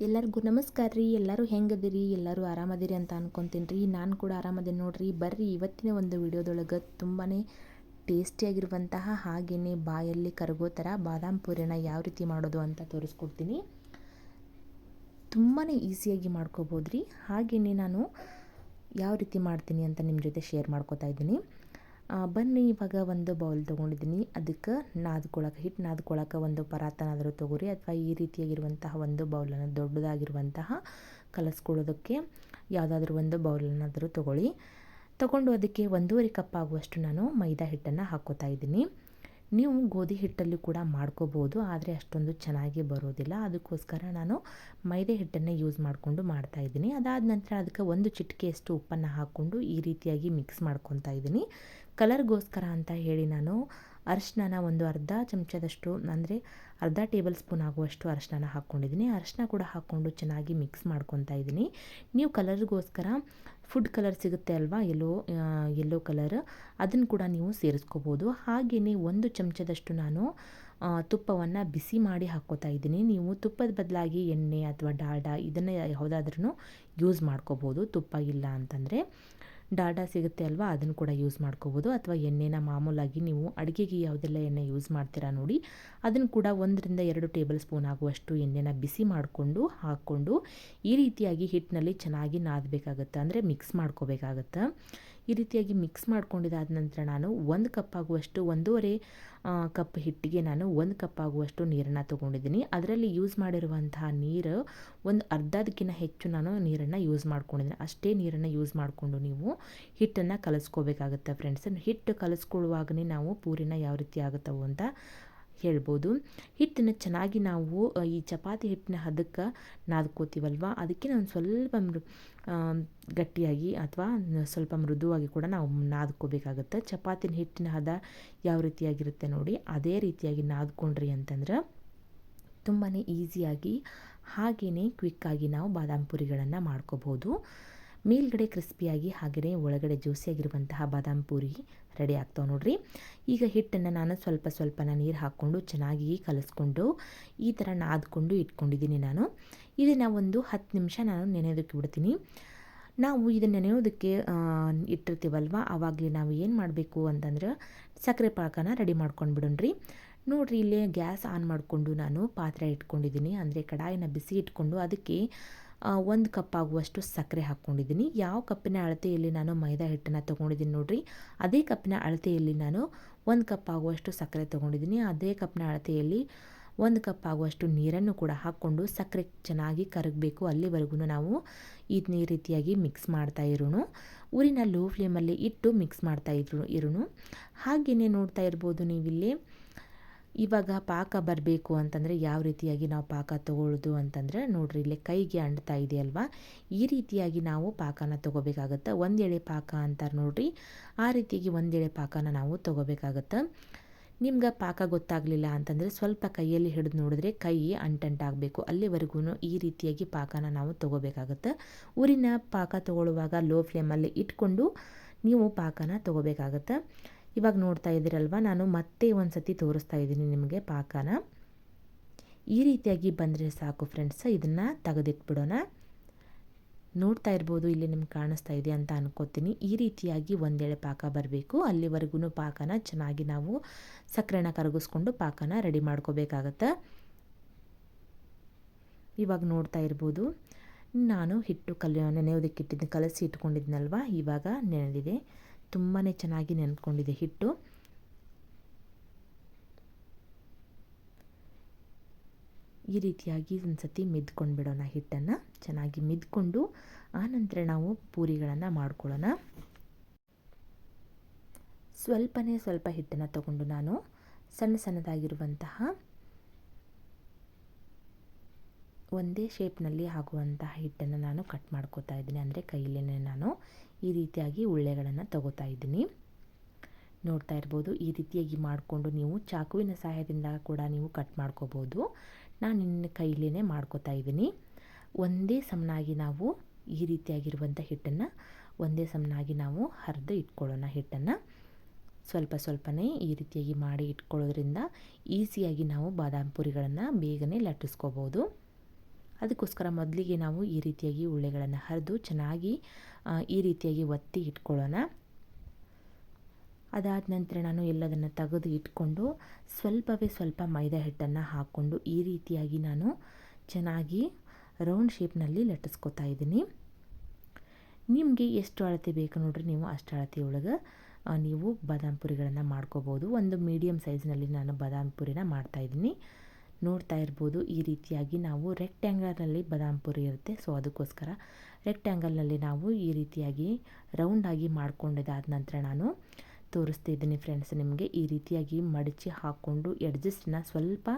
ಎಲ್ಲರಿಗೂ ನಮಸ್ಕಾರ ರೀ. ಎಲ್ಲರೂ ಹೆಂಗದಿರಿ? ಎಲ್ಲರೂ ಆರಾಮದಿರಿ ಅಂತ ಅನ್ಕೊತೀನಿ ರೀ. ನಾನು ಕೂಡ ಆರಾಮದೇನಿ ನೋಡ್ರಿ. ಬರ್ರಿ ಇವತ್ತಿನ ಒಂದು ವಿಡಿಯೋದೊಳಗೆ ತುಂಬಾ ಟೇಸ್ಟಿಯಾಗಿರುವಂತಹ ಹಾಗೆಯೇ ಬಾಯಲ್ಲಿ ಕರಗೋ ಥರ ಬಾದಾಮ್ ಪೂರಿನ ಯಾವ ರೀತಿ ಮಾಡೋದು ಅಂತ ತೋರಿಸ್ಕೊಡ್ತೀನಿ. ತುಂಬಾ ಈಸಿಯಾಗಿ ಮಾಡ್ಕೋಬೋದು ರೀ. ಹಾಗೆಯೇ ನಾನು ಯಾವ ರೀತಿ ಮಾಡ್ತೀನಿ ಅಂತ ನಿಮ್ಮ ಜೊತೆ ಶೇರ್ ಮಾಡ್ಕೋತಾ ಇದ್ದೀನಿ. ಬನ್ನಿ, ಇವಾಗ ಒಂದು ಬೌಲ್ ತೊಗೊಂಡಿದ್ದೀನಿ. ಅದಕ್ಕೆ ಹಿಟ್ಟು ನಾದ್ಕೊಳಕ್ಕೆ ಒಂದು ಪರಾತನಾದರೂ ತೊಗೊರಿ, ಅಥವಾ ಈ ರೀತಿಯಾಗಿರುವಂತಹ ಒಂದು ಬೌಲನ್ನು, ದೊಡ್ಡದಾಗಿರುವಂತಹ ಕಲಸ್ಕೊಳ್ಳೋದಕ್ಕೆ ಯಾವುದಾದ್ರೂ ಒಂದು ಬೌಲನ್ನಾದರೂ ತೊಗೊಂಡು ಅದಕ್ಕೆ 1.5 ಕಪ್ ಆಗುವಷ್ಟು ನಾನು ಮೈದಾ ಹಿಟ್ಟನ್ನು ಹಾಕ್ಕೋತಾ ಇದ್ದೀನಿ. ನೀವು ಗೋಧಿ ಹಿಟ್ಟಲ್ಲಿ ಕೂಡ ಮಾಡ್ಕೋಬೋದು, ಆದರೆ ಅಷ್ಟೊಂದು ಚೆನ್ನಾಗಿ ಬರೋದಿಲ್ಲ. ಅದಕ್ಕೋಸ್ಕರ ನಾನು ಮೈದಾ ಹಿಟ್ಟನ್ನು ಯೂಸ್ ಮಾಡಿಕೊಂಡು ಮಾಡ್ತಾಯಿದ್ದೀನಿ. ಅದಾದ ನಂತರ ಅದಕ್ಕೆ ಒಂದು ಚಿಟಿಕೆಯಷ್ಟು ಉಪ್ಪನ್ನು ಹಾಕ್ಕೊಂಡು ಈ ರೀತಿಯಾಗಿ ಮಿಕ್ಸ್ ಮಾಡ್ಕೊತಾ ಇದ್ದೀನಿ. ಕಲರ್ಗೋಸ್ಕರ ಅಂತ ಹೇಳಿ ನಾನು ಅರಿಶಿನ ಒಂದು ಅರ್ಧ ಚಮಚದಷ್ಟು, ಅಂದರೆ ಅರ್ಧ ಟೇಬಲ್ ಸ್ಪೂನ್ ಆಗುವಷ್ಟು ಅರಿಶಿನ ಹಾಕ್ಕೊಂಡಿದ್ದೀನಿ. ಅರಿಶಿನ ಕೂಡ ಹಾಕ್ಕೊಂಡು ಚೆನ್ನಾಗಿ ಮಿಕ್ಸ್ ಮಾಡ್ಕೊತಾ ಇದ್ದೀನಿ. ನೀವು ಕಲರ್ಗೋಸ್ಕರ ಫುಡ್ ಕಲರ್ ಸಿಗುತ್ತೆ ಅಲ್ವಾ, ಯೆಲ್ಲೋ ಕಲರ್, ಅದನ್ನು ಕೂಡ ನೀವು ಸೇರಿಸ್ಕೋಬೋದು. ಹಾಗೆಯೇ ಒಂದು ಚಮಚದಷ್ಟು ನಾನು ತುಪ್ಪವನ್ನು ಬಿಸಿ ಮಾಡಿ ಹಾಕ್ಕೋತಾ ಇದ್ದೀನಿ. ನೀವು ತುಪ್ಪದ ಬದಲಾಗಿ ಎಣ್ಣೆ ಅಥವಾ ಡಾಲ್ಡಾ ಇದನ್ನು ಯಾವುದಾದ್ರೂ ಯೂಸ್ ಮಾಡ್ಕೋಬೋದು. ತುಪ್ಪ ಇಲ್ಲ ಅಂತಂದರೆ ಡಾಲ್ಡಾ ಸಿಗುತ್ತೆ ಅಲ್ವಾ, ಅದನ್ನು ಕೂಡ ಯೂಸ್ ಮಾಡ್ಕೋಬೋದು. ಅಥವಾ ಎಣ್ಣೆನ ಮಾಮೂಲಾಗಿ ನೀವು ಅಡುಗೆಗೆ ಯಾವುದೆಲ್ಲ ಎಣ್ಣೆ ಯೂಸ್ ಮಾಡ್ತೀರಾ ನೋಡಿ, ಅದನ್ನು ಕೂಡ 1-2 ಟೇಬಲ್ ಸ್ಪೂನ್ ಆಗುವಷ್ಟು ಎಣ್ಣೆನ ಬಿಸಿ ಮಾಡಿಕೊಂಡು ಹಾಕ್ಕೊಂಡು ಈ ರೀತಿಯಾಗಿ ಹಿಟ್ಟಿನಲ್ಲಿ ಚೆನ್ನಾಗಿ ನಾದಬೇಕಾಗತ್ತೆ, ಅಂದರೆ ಮಿಕ್ಸ್ ಮಾಡ್ಕೋಬೇಕಾಗತ್ತೆ. ಈ ರೀತಿಯಾಗಿ ಮಿಕ್ಸ್ ಮಾಡ್ಕೊಂಡಿದ್ದಾದ ನಂತರ ನಾನು 1 ಕಪ್ ಆಗುವಷ್ಟು, 1.5 ಕಪ್ ಹಿಟ್ಟಿಗೆ ನಾನು 1 ಕಪ್ ಆಗುವಷ್ಟು ನೀರನ್ನು ತೊಗೊಂಡಿದ್ದೀನಿ. ಅದರಲ್ಲಿ ಯೂಸ್ ಮಾಡಿರುವಂತಹ ನೀರು ಒಂದು ಅರ್ಧದಕ್ಕಿಂತ ಹೆಚ್ಚು ನಾನು ನೀರನ್ನು ಯೂಸ್ ಮಾಡ್ಕೊಂಡಿದ್ದೀನಿ. ಅಷ್ಟೇ ನೀರನ್ನು ಯೂಸ್ ಮಾಡಿಕೊಂಡು ನೀವು ಹಿಟ್ಟನ್ನು ಕಲಿಸ್ಕೋಬೇಕಾಗುತ್ತೆ ಫ್ರೆಂಡ್ಸ್. ಹಿಟ್ಟು ಕಲಿಸ್ಕೊಳ್ಳುವಾಗನೇ ನಾವು ಪೂರಿನ ಯಾವ ರೀತಿ ಆಗುತ್ತವೋ ಅಂತ ಹೇಳ್ಬೋದು. ಹಿಟ್ಟನ್ನು ಚೆನ್ನಾಗಿ ನಾವು ಈ ಚಪಾತಿ ಹಿಟ್ಟಿನ ಹದಕ್ಕೆ ನಾದ್ಕೋತೀವಲ್ವ, ಅದಕ್ಕೆ ಒಂದು ಸ್ವಲ್ಪ ಗಟ್ಟಿಯಾಗಿ ಅಥವಾ ಸ್ವಲ್ಪ ಮೃದುವಾಗಿ ಕೂಡ ನಾವು ನಾದ್ಕೋಬೇಕಾಗುತ್ತೆ. ಚಪಾತಿನ ಹಿಟ್ಟಿನ ಹದ ಯಾವ ರೀತಿಯಾಗಿರುತ್ತೆ ನೋಡಿ, ಅದೇ ರೀತಿಯಾಗಿ ನಾದ್ಕೊಂಡ್ರಿ ಅಂತಂದ್ರೆ ತುಂಬಾ ಈಸಿಯಾಗಿ ಹಾಗೆಯೇ ಕ್ವಿಕ್ಕಾಗಿ ನಾವು ಬಾದಾಮ್ ಪೂರಿಗಳನ್ನು ಮಾಡ್ಕೋಬೋದು. ಮೇಲ್ಗಡೆ ಕ್ರಿಸ್ಪಿಯಾಗಿ ಹಾಗೆಯೇ ಒಳಗಡೆ ಜ್ಯೂಸಿಯಾಗಿರುವಂತಹ ಬಾದಾಮ್ ಪೂರಿ ರೆಡಿ ಆಗ್ತಾವೆ ನೋಡ್ರಿ. ಈಗ ಹಿಟ್ಟನ್ನು ನಾನು ಸ್ವಲ್ಪ ನೀರು ಹಾಕ್ಕೊಂಡು ಚೆನ್ನಾಗಿ ಕಲಿಸ್ಕೊಂಡು ಈ ಥರ ನಾದ್ಕೊಂಡು ಇಟ್ಕೊಂಡಿದ್ದೀನಿ ನಾನು. ಇದನ್ನು ಒಂದು 10 ನಿಮಿಷ ನಾನು ನೆನೆಯೋದಕ್ಕೆ ಬಿಡ್ತೀನಿ. ನಾವು ಇದನ್ನು ನೆನೆಯೋದಕ್ಕೆ ಇಟ್ಟಿರ್ತೀವಲ್ವ, ಆವಾಗಲೇ ನಾವು ಏನು ಮಾಡಬೇಕು ಅಂತಂದ್ರೆ ಸಕ್ಕರೆ ಪಾಕನ ರೆಡಿ ಮಾಡ್ಕೊಂಡು ಬಿಡೋಣ್ರಿ. ನೋಡಿರಿ, ಇಲ್ಲೇ ಗ್ಯಾಸ್ ಆನ್ ಮಾಡಿಕೊಂಡು ನಾನು ಪಾತ್ರೆ ಇಟ್ಕೊಂಡಿದ್ದೀನಿ, ಅಂದರೆ ಕಡಾಯಿನ ಬಿಸಿ ಇಟ್ಕೊಂಡು ಅದಕ್ಕೆ 1 ಕಪ್ ಆಗುವಷ್ಟು ಸಕ್ಕರೆ ಹಾಕ್ಕೊಂಡಿದ್ದೀನಿ. ಯಾವ ಕಪ್ಪಿನ ಅಳತೆಯಲ್ಲಿ ನಾನು ಮೈದಾ ಹಿಟ್ಟನ್ನು ತೊಗೊಂಡಿದ್ದೀನಿ ನೋಡಿರಿ, ಅದೇ ಕಪ್ಪಿನ ಅಳತೆಯಲ್ಲಿ ನಾನು 1 ಕಪ್ ಆಗುವಷ್ಟು ಸಕ್ಕರೆ ತೊಗೊಂಡಿದ್ದೀನಿ. ಅದೇ ಕಪ್ಪಿನ ಅಳತೆಯಲ್ಲಿ 1 ಕಪ್ ಆಗುವಷ್ಟು ನೀರನ್ನು ಕೂಡ ಹಾಕ್ಕೊಂಡು ಸಕ್ಕರೆ ಚೆನ್ನಾಗಿ ಕರಗಬೇಕು, ಅಲ್ಲಿವರೆಗೂ ನಾವು ಈ ರೀತಿಯಾಗಿ ಮಿಕ್ಸ್ ಮಾಡ್ತಾ ಇರೋಣ. ಊರಿನ ಲೋ ಫ್ಲೇಮಲ್ಲಿ ಇಟ್ಟು ಮಿಕ್ಸ್ ಮಾಡ್ತಾ ಇರೋಣ. ಹಾಗೆಯೇ ನೋಡ್ತಾ ಇರ್ಬೋದು ನೀವಿಲ್ಲಿ, ಇವಾಗ ಪಾಕ ಬರಬೇಕು ಅಂತಂದರೆ ಯಾವ ರೀತಿಯಾಗಿ ನಾವು ಪಾಕ ತೊಗೊಳ್ಳೋದು ಅಂತಂದರೆ ನೋಡಿರಿ, ಇಲ್ಲೇ ಕೈಗೆ ಅಂಟ್ತಾ ಇದೆಯಲ್ವಾ, ಈ ರೀತಿಯಾಗಿ ನಾವು ಪಾಕನ ತೊಗೋಬೇಕಾಗತ್ತೆ. 1 ಎಳೆ ಪಾಕ ಅಂತಾರೆ ನೋಡಿರಿ, ಆ ರೀತಿಯಾಗಿ 1 ಎಳೆ ಪಾಕನ ನಾವು ತೊಗೋಬೇಕಾಗತ್ತೆ. ನಿಮ್ಗೆ ಪಾಕ ಗೊತ್ತಾಗಲಿಲ್ಲ ಅಂತಂದರೆ ಸ್ವಲ್ಪ ಕೈಯಲ್ಲಿ ಹಿಡಿದು ನೋಡಿದ್ರೆ ಕೈ ಅಂಟಂಟಾಗಬೇಕು, ಅಲ್ಲಿವರೆಗೂ ಈ ರೀತಿಯಾಗಿ ಪಾಕನ ನಾವು ತೊಗೋಬೇಕಾಗತ್ತೆ. ಊರಿನ ಪಾಕ ತೊಗೊಳ್ಳುವಾಗ ಲೋ ಫ್ಲೇಮಲ್ಲಿ ಇಟ್ಕೊಂಡು ನೀವು ಪಾಕನ ತೊಗೋಬೇಕಾಗತ್ತೆ. ಇವಾಗ ನೋಡ್ತಾ ಇದ್ದೀರಲ್ವ, ನಾನು ಮತ್ತೆ ಒಂದು ಸತಿ ತೋರಿಸ್ತಾ ಇದ್ದೀನಿ ನಿಮಗೆ ಪಾಕನ. ಈ ರೀತಿಯಾಗಿ ಬಂದರೆ ಸಾಕು ಫ್ರೆಂಡ್ಸ್. ಇದನ್ನು ತೆಗೆದಿಟ್ಬಿಡೋಣ. ನೋಡ್ತಾ ಇರ್ಬೋದು, ಇಲ್ಲಿ ನಿಮ್ಗೆ ಕಾಣಿಸ್ತಾ ಇದೆ ಅಂತ ಅನ್ಕೋತೀನಿ. ಈ ರೀತಿಯಾಗಿ 1 ಎಳೆ ಪಾಕ ಬರಬೇಕು, ಅಲ್ಲಿವರೆಗೂ ಪಾಕನ ಚೆನ್ನಾಗಿ ನಾವು ಸಕ್ಕರೆನ ಕರಗಿಸ್ಕೊಂಡು ಪಾಕನ ರೆಡಿ ಮಾಡ್ಕೋಬೇಕಾಗತ್ತೆ. ಇವಾಗ ನೋಡ್ತಾ ಇರ್ಬೋದು, ನಾನು ಹಿಟ್ಟು ನೆನೆಯೋದಕ್ಕೆ ಕಲಸಿ ಇಟ್ಕೊಂಡಿದ್ನಲ್ವ, ಇವಾಗ ನೆನೆದಿದೆ. ತುಂಬಾ ಚೆನ್ನಾಗಿ ನೆನೆದ್ಕೊಂಡಿದೆ ಹಿಟ್ಟು. ಈ ರೀತಿಯಾಗಿ ಒಂದು ಸತಿ ಮಿದ್ಕೊಂಡು ಬಿಡೋಣ ಹಿಟ್ಟನ್ನು. ಚೆನ್ನಾಗಿ ಮಿದ್ಕೊಂಡು ಆನಂತರ ನಾವು ಪೂರಿಗಳನ್ನು ಮಾಡ್ಕೊಳ್ಳೋಣ. ಸ್ವಲ್ಪ ಹಿಟ್ಟನ್ನು ತಗೊಂಡು ನಾನು ಸಣ್ಣದಾಗಿರುವಂತಹ ಒಂದೇ ಶೇಪ್ನಲ್ಲಿ ಆಗುವಂತಹ ಹಿಟ್ಟನ್ನು ನಾನು ಕಟ್ ಮಾಡ್ಕೋತಾ ಇದ್ದೀನಿ. ಅಂದರೆ ಕೈಯಲ್ಲೇ ನಾನು ಈ ರೀತಿಯಾಗಿ ಉಳ್ಳೆಗಳನ್ನು ತಗೋತಾ ಇದ್ದೀನಿ. ನೋಡ್ತಾ ಇರ್ಬೋದು, ಈ ರೀತಿಯಾಗಿ ಮಾಡಿಕೊಂಡು ನೀವು ಚಾಕುವಿನ ಸಹಾಯದಿಂದ ಕೂಡ ನೀವು ಕಟ್ ಮಾಡ್ಕೋಬೋದು. ನಾನು ಇನ್ನು ಕೈಯಲ್ಲೇ ಮಾಡ್ಕೋತಾ ಇದ್ದೀನಿ. ಒಂದೇ ಸಮನಾಗಿ ನಾವು ಈ ರೀತಿಯಾಗಿರುವಂಥ ಹಿಟ್ಟನ್ನು ಒಂದೇ ಸಮನಾಗಿ ನಾವು ಹರಿದು ಇಟ್ಕೊಳ್ಳೋಣ. ಹಿಟ್ಟನ್ನು ಸ್ವಲ್ಪನೇ ಈ ರೀತಿಯಾಗಿ ಮಾಡಿ ಇಟ್ಕೊಳ್ಳೋದ್ರಿಂದ ಈಸಿಯಾಗಿ ನಾವು ಬಾದಾಮ್ ಪೂರಿಗಳನ್ನು ಬೇಗನೆ ಲಟ್ಟಿಸ್ಕೋಬೋದು. ಅದಕ್ಕೋಸ್ಕರ ಮೊದಲಿಗೆ ನಾವು ಈ ರೀತಿಯಾಗಿ ಉಳ್ಳೆಗಳನ್ನು ಹರಿದು ಚೆನ್ನಾಗಿ ಈ ರೀತಿಯಾಗಿ ಒತ್ತಿ ಇಟ್ಕೊಳ್ಳೋಣ. ಅದಾದ ನಂತರ ನಾನು ಎಲ್ಲದನ್ನು ತೆಗೆದು ಇಟ್ಕೊಂಡು ಸ್ವಲ್ಪ ಮೈದಾ ಹಿಟ್ಟನ್ನು ಹಾಕ್ಕೊಂಡು ಈ ರೀತಿಯಾಗಿ ನಾನು ಚೆನ್ನಾಗಿ ರೌಂಡ್ ಶೇಪ್ನಲ್ಲಿ ಲಟ್ಟಿಸ್ಕೊತಾ ಇದ್ದೀನಿ. ನಿಮಗೆ ಎಷ್ಟು ಅಳತೆ ಬೇಕು ನೋಡ್ರಿ, ನೀವು ಅಷ್ಟು ಅಳತೆ ಒಳಗೆ ನೀವು ಬಾದಾಮ್ ಪುರಿಗಳನ್ನು ಮಾಡ್ಕೋಬೋದು. ಒಂದು ಮೀಡಿಯಮ್ ಸೈಜ್ನಲ್ಲಿ ನಾನು ಬಾದಾಮ್ ಪುರಿನ ಮಾಡ್ತಾಯಿದ್ದೀನಿ. ನೋಡ್ತಾ ಇರ್ಬೋದು, ಈ ರೀತಿಯಾಗಿ ನಾವು ರೆಕ್ಟ್ಯಾಂಗಲ್ನಲ್ಲಿ ಬಾದಾಮ್ ಪುರಿ ಇರುತ್ತೆ. ಸೊ ಅದಕ್ಕೋಸ್ಕರ ರೆಕ್ಟ್ಯಾಂಗಲ್ನಲ್ಲಿ ನಾವು ಈ ರೀತಿಯಾಗಿ ರೌಂಡಾಗಿ ಮಾಡ್ಕೊಂಡಿದ್ದಾದ ನಂತರ ನಾನು ತೋರಿಸ್ತಿದ್ದೀನಿ ಫ್ರೆಂಡ್ಸ್. ನಿಮಗೆ ಈ ರೀತಿಯಾಗಿ ಮಡಚಿ ಹಾಕ್ಕೊಂಡು ಎಡ್ಜಸ್ಟನ್ನ ಸ್ವಲ್ಪ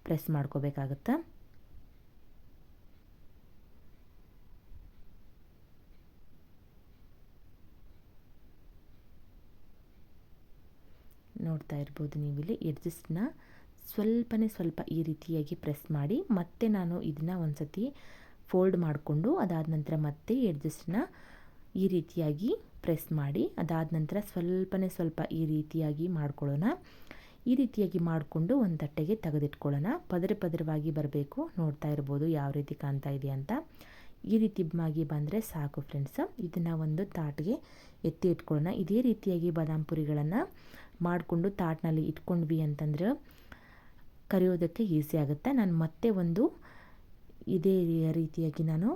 ಪ್ರೆಸ್ ಮಾಡ್ಕೋಬೇಕಾಗತ್ತೆ. ನೋಡ್ತಾ ಇರ್ಬೋದು ನೀವಿಲ್ಲಿ ಎಡ್ಜಸ್ಟನ್ನ ಸ್ವಲ್ಪ ಈ ರೀತಿಯಾಗಿ ಪ್ರೆಸ್ ಮಾಡಿ ಮತ್ತೆ ನಾನು ಇದನ್ನು ಒಂದು ಸತಿ ಫೋಲ್ಡ್ ಮಾಡಿಕೊಂಡು ಅದಾದ ನಂತರ ಮತ್ತೆ ಎಡ್ಜಸ್ಟನ್ನ ಈ ರೀತಿಯಾಗಿ ಪ್ರೆಸ್ ಮಾಡಿ ಅದಾದ ನಂತರ ಸ್ವಲ್ಪ ಈ ರೀತಿಯಾಗಿ ಮಾಡ್ಕೊಳ್ಳೋಣ. ಈ ರೀತಿಯಾಗಿ ಮಾಡಿಕೊಂಡು ಒಂದು ತಟ್ಟೆಗೆ ತೆಗೆದಿಟ್ಕೊಳ್ಳೋಣ. ಪದರವಾಗಿ ಬರಬೇಕು. ನೋಡ್ತಾ ಇರ್ಬೋದು ಯಾವ ರೀತಿ ಕಾಣ್ತಾ ಇದೆ ಅಂತ. ಈ ರೀತಿ ಬಂದರೆ ಸಾಕು ಫ್ರೆಂಡ್ಸ್. ಇದನ್ನು ಒಂದು ತಾಟಿಗೆ ಎತ್ತಿ ಇಟ್ಕೊಳ್ಳೋಣ. ಇದೇ ರೀತಿಯಾಗಿ ಬಾದಾಮ್ ಪುರಿಗಳನ್ನು ಮಾಡಿಕೊಂಡು ತಾಟ್ನಲ್ಲಿ ಇಟ್ಕೊಂಡ್ವಿ ಅಂತಂದ್ರೆ ಕರಿಯೋದಕ್ಕೆ ಈಸಿ ಆಗುತ್ತೆ. ನಾನು ಮತ್ತೆ ಒಂದು ಇದೇ ರೀತಿಯಾಗಿ ನಾನು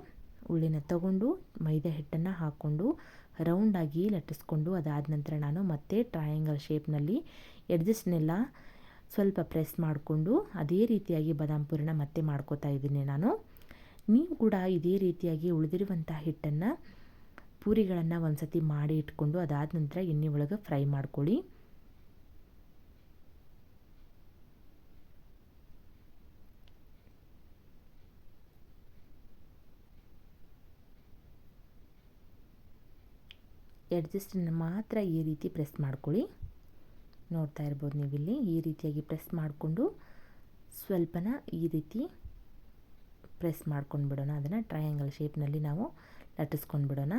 ಉಳ್ಳಿನ ತಗೊಂಡು ಮೈದಾ ಹಿಟ್ಟನ್ನು ಹಾಕ್ಕೊಂಡು ರೌಂಡಾಗಿ ಲಟ್ಟಿಸ್ಕೊಂಡು ಅದಾದ ನಂತರ ನಾನು ಮತ್ತೆ ಟ್ರಯಾಂಗಲ್ ಶೇಪ್ನಲ್ಲಿ ಎಡ್ಜಸ್ಟ್ನೆಲ್ಲ ಸ್ವಲ್ಪ ಪ್ರೆಸ್ ಮಾಡಿಕೊಂಡು ಅದೇ ರೀತಿಯಾಗಿ ಬಾದಾಮ್ ಪುರಿನ ಮತ್ತೆ ಮಾಡ್ಕೋತಾ ಇದ್ದೀನಿ ನಾನು. ನೀವು ಕೂಡ ಇದೇ ರೀತಿಯಾಗಿ ಉಳಿದಿರುವಂಥ ಹಿಟ್ಟನ್ನು ಪೂರಿಗಳನ್ನು ಒಂದು ಸತಿ ಮಾಡಿ ಇಟ್ಕೊಂಡು ಅದಾದ ನಂತರ ಎಣ್ಣೆ ಒಳಗೆ ಫ್ರೈ ಮಾಡ್ಕೊಳ್ಳಿ. ಎಡ್ಜಸ್ಟನ್ನು ಮಾತ್ರ ಈ ರೀತಿ ಪ್ರೆಸ್ ಮಾಡ್ಕೊಳ್ಳಿ. ನೋಡ್ತಾ ಇರ್ಬೋದು ನೀವಿಲ್ಲಿ ಈ ರೀತಿಯಾಗಿ ಪ್ರೆಸ್ ಮಾಡಿಕೊಂಡು ಸ್ವಲ್ಪನ ಈ ರೀತಿ ಪ್ರೆಸ್ ಮಾಡ್ಕೊಂಡು ಬಿಡೋಣ. ಅದನ್ನು ಟ್ರಯಾಂಗಲ್ ಶೇಪ್ನಲ್ಲಿ ನಾವು ಲಟ್ಟಿಸ್ಕೊಂಡು ಬಿಡೋಣ.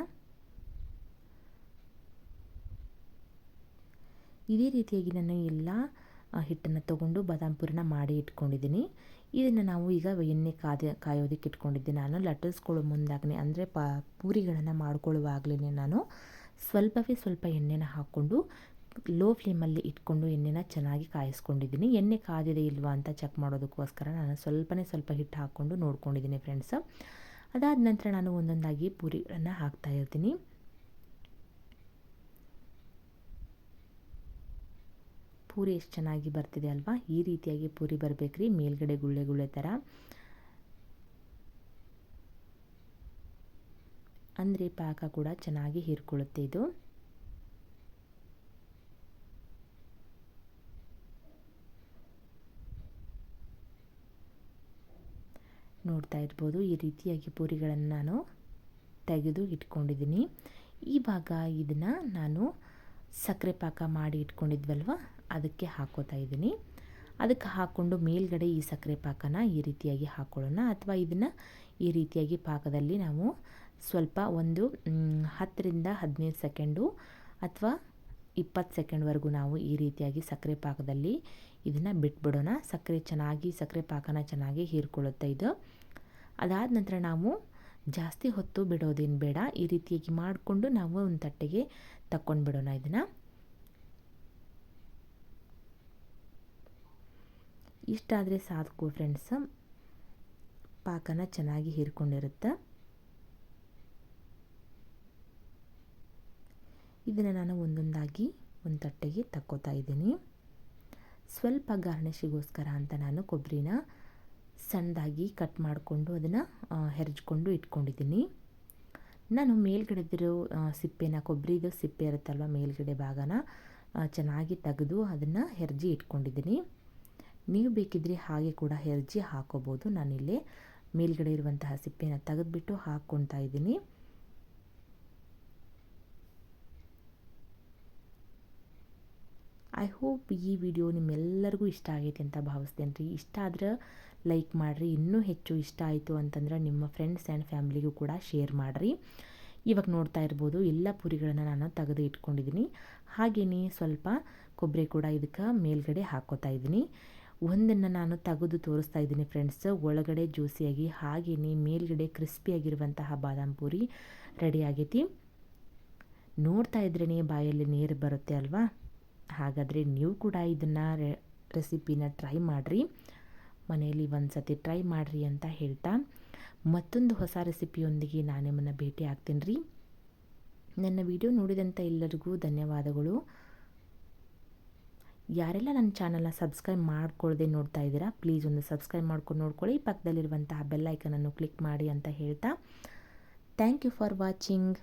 ಇದೇ ರೀತಿಯಾಗಿ ನಾನು ಎಲ್ಲ ಹಿಟ್ಟನ್ನು ತಗೊಂಡು ಬಾದಾಮ್ ಪುರಿನ ಮಾಡಿ ಇಟ್ಕೊಂಡಿದ್ದೀನಿ. ಇದನ್ನು ನಾವು ಈಗ ಎಣ್ಣೆ ಕಾಯೋದಕ್ಕೆ ಇಟ್ಕೊಂಡಿದ್ದೆ. ನಾನು ಲಟ್ಟಿಸ್ಕೊಳ್ಳೋ ಮುಂದಾಗಲೇ ಅಂದರೆ ಪೂರಿಗಳನ್ನು ಮಾಡ್ಕೊಳ್ಳುವಾಗಲೇ ನಾನು ಸ್ವಲ್ಪ ಎಣ್ಣೆನ ಹಾಕ್ಕೊಂಡು ಲೋ ಫ್ಲೇಮಲ್ಲಿ ಇಟ್ಕೊಂಡು ಎಣ್ಣೆನ ಚೆನ್ನಾಗಿ ಕಾಯಿಸ್ಕೊಂಡಿದ್ದೀನಿ. ಎಣ್ಣೆ ಕಾದಿದೆ ಇಲ್ವಾ ಅಂತ ಚೆಕ್ ಮಾಡೋದಕ್ಕೋಸ್ಕರ ನಾನು ಸ್ವಲ್ಪ ಹಿಟ್ಟು ಹಾಕ್ಕೊಂಡು ನೋಡ್ಕೊಂಡಿದ್ದೀನಿ ಫ್ರೆಂಡ್ಸ್. ಅದಾದ ನಂತರ ನಾನು ಒಂದೊಂದಾಗಿ ಪೂರಿಗಳನ್ನು ಹಾಕ್ತಾ ಇರ್ತೀನಿ. ಪೂರಿ ಎಷ್ಟು ಚೆನ್ನಾಗಿ ಬರ್ತಿದೆ ಅಲ್ವಾ? ಈ ರೀತಿಯಾಗಿ ಪೂರಿ ಬರಬೇಕ್ರಿ, ಮೇಲ್ಗಡೆ ಗುಳ್ಳೆ ಥರ. ಅಂದರೆ ಪಾಕ ಕೂಡ ಚೆನ್ನಾಗಿ ಹೀರ್ಕೊಳ್ಳುತ್ತೆ ಇದು. ನೋಡ್ತಾ ಇರ್ಬೋದು ಈ ರೀತಿಯಾಗಿ ಪೂರಿಗಳನ್ನು ನಾನು ತೆಗೆದು ಇಟ್ಕೊಂಡಿದ್ದೀನಿ. ಇವಾಗ ಇದನ್ನು ನಾನು ಸಕ್ಕರೆ ಪಾಕ ಮಾಡಿ ಇಟ್ಕೊಂಡಿದ್ವಲ್ವ ಅದಕ್ಕೆ ಹಾಕೋತಾ ಇದ್ದೀನಿ. ಅದಕ್ಕೆ ಹಾಕ್ಕೊಂಡು ಮೇಲ್ಗಡೆ ಈ ಸಕ್ಕರೆ ಪಾಕನ ಈ ರೀತಿಯಾಗಿ ಹಾಕ್ಕೊಳ್ಳೋಣ. ಅಥವಾ ಇದನ್ನು ಈ ರೀತಿಯಾಗಿ ಪಾಕದಲ್ಲಿ ನಾವು ಸ್ವಲ್ಪ ಒಂದು 10 ರಿಂದ 15 ಸೆಕೆಂಡು ಅಥವಾ 20 ಸೆಕೆಂಡ್ವರೆಗೂ ನಾವು ಈ ರೀತಿಯಾಗಿ ಸಕ್ಕರೆ ಪಾಕದಲ್ಲಿ ಇದನ್ನು ಬಿಟ್ಬಿಡೋಣ. ಸಕ್ಕರೆ ಪಾಕನ ಚೆನ್ನಾಗಿ ಹೀರ್ಕೊಳ್ಳುತ್ತೆ ಇದು. ಅದಾದ ನಂತರ ನಾವು ಜಾಸ್ತಿ ಹೊತ್ತು ಬಿಡೋದೇನು ಬೇಡ. ಈ ರೀತಿಯಾಗಿ ಮಾಡಿಕೊಂಡು ನಾವು ಒಂದು ತಟ್ಟೆಗೆ ತಕ್ಕೊಂಡು ಬಿಡೋಣ. ಇದನ್ನು ಇಷ್ಟಾದರೆ ಸಾಕು ಫ್ರೆಂಡ್ಸ್. ಪಾಕನ ಚೆನ್ನಾಗಿ ಹೀರ್ಕೊಂಡಿರುತ್ತೆ. ಇದನ್ನು ನಾನು ಒಂದೊಂದಾಗಿ ಒಂದು ತಟ್ಟೆಗೆ ತಕ್ಕೋತಾ ಇದ್ದೀನಿ. ಸ್ವಲ್ಪ ಗಾರ್ನಿಷಿಗೋಸ್ಕರ ಅಂತ ನಾನು ಕೊಬ್ಬರಿನ ಸಣ್ಣದಾಗಿ ಕಟ್ ಮಾಡಿಕೊಂಡು ಅದನ್ನು ಹೆರ್ಜ್ಕೊಂಡು ಇಟ್ಕೊಂಡಿದ್ದೀನಿ. ನಾನು ಮೇಲ್ಗಡೆದಿರೋ ಸಿಪ್ಪೆನ, ಕೊಬ್ಬರಿದು ಸಿಪ್ಪೆ ಇರುತ್ತಲ್ವ ಮೇಲ್ಗಡೆ ಭಾಗನ ಚೆನ್ನಾಗಿ ತೆಗೆದು ಅದನ್ನು ಹೆರ್ಜಿ ಇಟ್ಕೊಂಡಿದ್ದೀನಿ. ನೀವು ಬೇಕಿದ್ರೆ ಹಾಗೆ ಕೂಡ ಹೆರ್ಜಿ ಹಾಕೋಬೋದು. ನಾನಿಲ್ಲೇ ಮೇಲ್ಗಡೆ ಇರುವಂತಹ ಸಿಪ್ಪೆನ ತೆಗೆದುಬಿಟ್ಟು ಹಾಕ್ಕೊಳ್ತಾ ಇದ್ದೀನಿ. ಐ ಹೋಪ್ ಈ ವಿಡಿಯೋ ನಿಮ್ಮೆಲ್ಲರಿಗೂ ಇಷ್ಟ ಆಗೈತೆ ಅಂತ ಭಾವಿಸ್ತೇನೆ ರೀ. ಇಷ್ಟ ಆದ್ರೆ ಲೈಕ್ ಮಾಡಿರಿ. ಇನ್ನೂ ಹೆಚ್ಚು ಇಷ್ಟ ಆಯಿತು ಅಂತಂದ್ರೆ ನಿಮ್ಮ ಫ್ರೆಂಡ್ಸ್ ಆ್ಯಂಡ್ ಫ್ಯಾಮಿಲಿಗೂ ಕೂಡ ಶೇರ್ ಮಾಡಿರಿ. ಇವಾಗ ನೋಡ್ತಾ ಇರ್ಬೋದು ಎಲ್ಲ ಪೂರಿಗಳನ್ನು ನಾನು ತೆಗೆದು ಇಟ್ಕೊಂಡಿದ್ದೀನಿ. ಹಾಗೆಯೇ ಸ್ವಲ್ಪ ಕೊಬ್ಬರಿ ಕೂಡ ಇದಕ್ಕೆ ಮೇಲ್ಗಡೆ ಹಾಕ್ಕೋತಾ ಇದ್ದೀನಿ. ಒಂದನ್ನು ನಾನು ತೆಗೆದು ತೋರಿಸ್ತಾ ಇದ್ದೀನಿ ಫ್ರೆಂಡ್ಸ್. ಒಳಗಡೆ ಜ್ಯೂಸಿಯಾಗಿ ಹಾಗೆಯೇ ಮೇಲ್ಗಡೆ ಕ್ರಿಸ್ಪಿಯಾಗಿರುವಂತಹ ಬಾದಾಮ್ ಪೂರಿ ರೆಡಿ ಆಗೈತಿ. ನೋಡ್ತಾ ಇದ್ರೇ ಬಾಯಲ್ಲಿ ನೀರು ಬರುತ್ತೆ ಅಲ್ವಾ. ಹಾಗಾದರೆ ನೀವು ಕೂಡ ಇದನ್ನು ರೆಸಿಪಿನ ಟ್ರೈ ಮಾಡಿರಿ, ಮನೆಯಲ್ಲಿ ಒಂದು ಸತಿ ಟ್ರೈ ಮಾಡಿರಿ ಅಂತ ಹೇಳ್ತಾ ಮತ್ತೊಂದು ಹೊಸ ರೆಸಿಪಿಯೊಂದಿಗೆ ನಾನು ನಿಮ್ಮನ್ನು ಭೇಟಿ ಆಗ್ತೀನಿ ರೀ. ನನ್ನ ವಿಡಿಯೋ ನೋಡಿದಂಥ ಎಲ್ಲರಿಗೂ ಧನ್ಯವಾದಗಳು. ಯಾರೆಲ್ಲ ನನ್ನ ಚಾನಲ್ನ ಸಬ್ಸ್ಕ್ರೈಬ್ ಮಾಡ್ಕೊಳ್ಳದೆ ನೋಡ್ತಾ ಇದ್ದೀರಾ, ಪ್ಲೀಸ್ ಒಂದು ಸಬ್ಸ್ಕ್ರೈಬ್ ಮಾಡ್ಕೊಂಡು ನೋಡ್ಕೊಳ್ಳಿ. ಪಕ್ಕದಲ್ಲಿರುವಂತಹ ಬೆಲ್ ಐಕನನ್ನು ಕ್ಲಿಕ್ ಮಾಡಿ ಅಂತ ಹೇಳ್ತಾ ಥ್ಯಾಂಕ್ ಯು ಫಾರ್ ವಾಚಿಂಗ್.